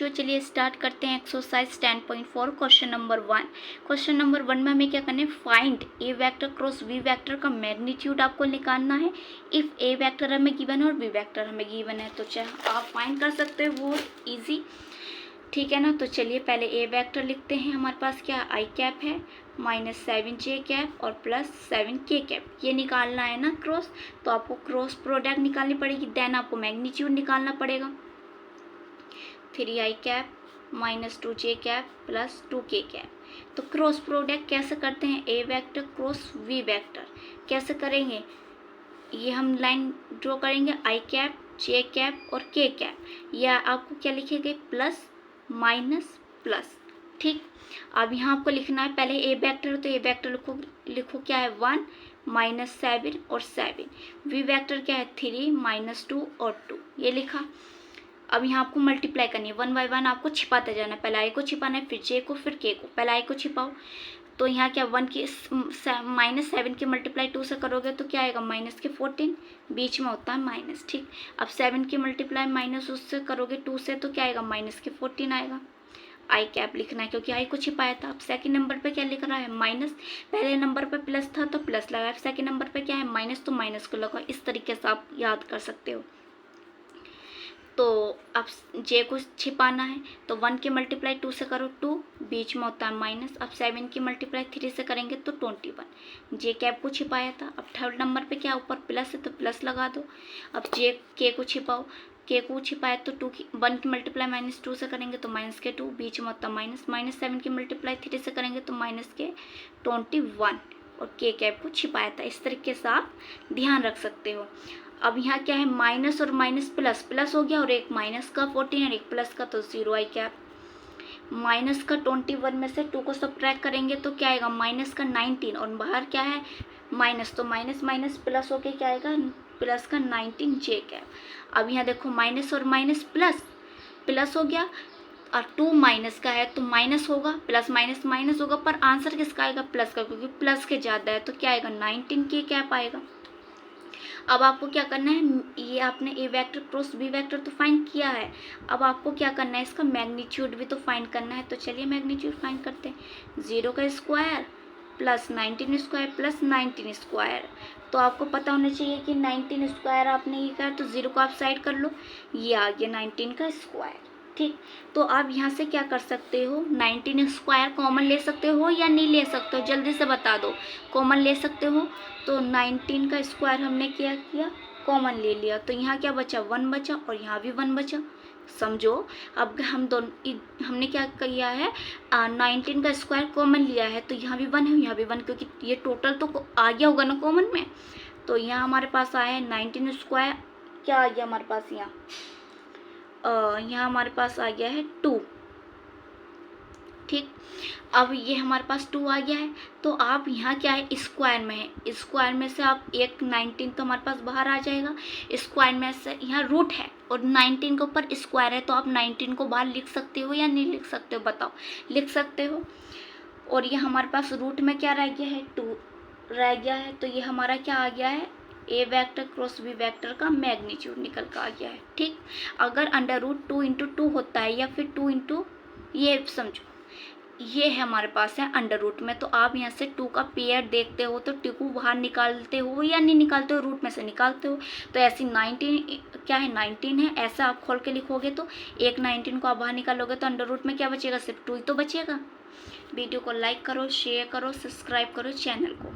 बच्चों चलिए स्टार्ट करते हैं exercise 10.4 question number 1। Question number 1 में हमें क्या करना है, फाइंड ए वेक्टर क्रॉस बी वेक्टर का मैग्नीट्यूड आपको निकालना है। इफ ए वेक्टर हमें गिवन है और बी वेक्टर हमें गिवन है तो चाहे आप फाइंड कर सकते हो, वो इजी, ठीक है ना। तो चलिए पहले ए वेक्टर लिखते हैं। हमारे पास क्या आई कैप है -7j कैप और +7k कैप, ये निकालना है ना क्रॉस। तो आपको क्रॉस प्रोडक्ट निकालनी पड़ेगी, देन आपको मैग्नीट्यूड निकालना पड़ेगा। 3i cap -2j cap +2k cap. तो क्रॉस प्रोडक्ट कैसे करते हैं, ए वेक्टर क्रॉस वी वेक्टर कैसे करेंगे, ये हम लाइन ड्रॉ करेंगे आई कैप जे कैप और के कैप, या आपको क्या लिखेंगे प्लस माइनस प्लस, ठीक। अब यहाँ आपको लिखना है पहले ए वेक्टर, तो ए वेक्टर लिखो क्या है 1 -7 और 7, वी वेक्टर क्या है 3 -2 और 2, ये लिखा। अब यहाँ आपको मल्टीप्लाई करनी है, 1 बाय 1 आपको छिपाते जाना है, पहले आई को छिपाना है फिर जे को फिर के को, पहले आई को छिपाओ। तो यहाँ क्या 1 की -7 की मल्टीप्लाई 2 से करोगे तो क्या आएगा -14, बीच में होता है माइनस, ठीक। अब 7 की मल्टीप्लाई माइनस उससे करोगे 2 से तो क्या आएगा -14 आएगा। आई कैप लिखना है क्योंकि आई को छिपाया था। अब सेकंड नंबर पे क्या लिख रहा है माइनस, पहले नंबर पे प्लस था तो प्लस लगाया, सेकंड नंबर पे क्या है माइनस तो माइनस को लगाओ। इस तरीके से आप याद कर सकते हो। तो अब जे को छिपाना है तो 1 की मल्टीप्लाई 2 से करो 2, बीच में होता है माइनस। अब 7 की मल्टीप्लाई 3 से करेंगे तो 21, जे कैप को छिपाया था। अब थर्ड नंबर पे क्या ऊपर प्लस है तो प्लस लगा दो। अब जे के को छिपाओ, के को छिपाया तो 1 की मल्टीप्लाई -2 से करेंगे तो -2, बीच में होता है माइनस। -7 की मल्टीप्लाई 3 से करेंगे तो -21 और के कैप को छिपाया था। इस तरीके से आप ध्यान रख सकते हो। अब यहाँ क्या है माइनस और माइनस प्लस, प्लस हो गया और एक माइनस का 14 और एक प्लस का तो 0 आई कैप। माइनस का 21 में से 2 को सब्ट्रैक्ट करेंगे तो क्या आएगा माइनस का 19 और बाहर क्या है माइनस, तो माइनस माइनस प्लस होके क्या आएगा प्लस का 19 जे कैप। अब यहाँ देखो माइनस और माइनस प्लस, प्लस हो गया और 2 माइनस का है तो माइनस होगा, प्लस माइनस माइनस होगा, पर आंसर किसका आएगा प्लस का, क्योंकि प्लस के ज़्यादा है तो क्या आएगा 19 के कैप आएगा। अब आपको क्या करना है, ये आपने ए वेक्टर क्रॉस बी वेक्टर तो फाइंड किया है, अब आपको क्या करना है इसका मैग्नीट्यूड भी तो फाइंड करना है। तो चलिए मैग्नीट्यूड फाइंड करते हैं। 0 का square plus 19 square plus 19 square, तो आपको पता होना चाहिए कि 19 स्क्वायर आपने ये कहा तो 0 को आप साइड कर लो, ये आ गया 19 का स्क्वायर, ठीक। तो आप यहाँ से क्या कर सकते हो 19 स्क्वायर कॉमन ले सकते हो या नहीं ले सकते हो, जल्दी से बता दो। कॉमन ले सकते हो तो 19 का स्क्वायर हमने क्या किया कॉमन ले लिया, तो यहाँ क्या बचा 1 बचा और यहाँ भी 1 बचा, समझो। अब हम दोनों हमने क्या किया है 19 का स्क्वायर कॉमन लिया है तो यहाँ भी 1 है यहाँ भी 1, क्योंकि ये टोटल तो आ गया होगा ना कॉमन में। तो यहाँ हमारे पास आया है 19 स्क्वायर, क्या आ गया हमारे पास यहाँ हमारे पास आ गया है 2, ठीक। अब ये हमारे पास 2 आ गया है तो आप यहाँ क्या है स्क्वायर में है, स्क्वायर में से आप एक 19 तो हमारे पास बाहर आ जाएगा, स्क्वायर में से यहाँ रूट है और 19 के ऊपर स्क्वायर है तो आप 19 को बाहर लिख सकते हो या नहीं लिख सकते हो, बताओ। लिख सकते हो। और ये हमारे पास रूट में क्या रह गया है 2 रह गया है, तो ये हमारा क्या आ गया है ए वेक्टर क्रॉस बी वेक्टर का मैग्नीट्यूड निकल कर आ गया है, ठीक। अगर √2 × 2 होता है या फिर 2 × ये समझो ये है हमारे पास है √ में, तो आप यहाँ से 2 का पेयर देखते हो तो 2 को बाहर निकालते हो या नहीं निकालते हो, रूट में से निकालते हो। तो ऐसी 19 क्या है 19 है, ऐसा आप खोल के लिखोगे तो एक 19 को आप बाहर निकालोगे तो √ में क्या बचेगा सिर्फ 2 ही तो बचेगा। वीडियो को लाइक करो, शेयर करो, सब्सक्राइब करो चैनल को।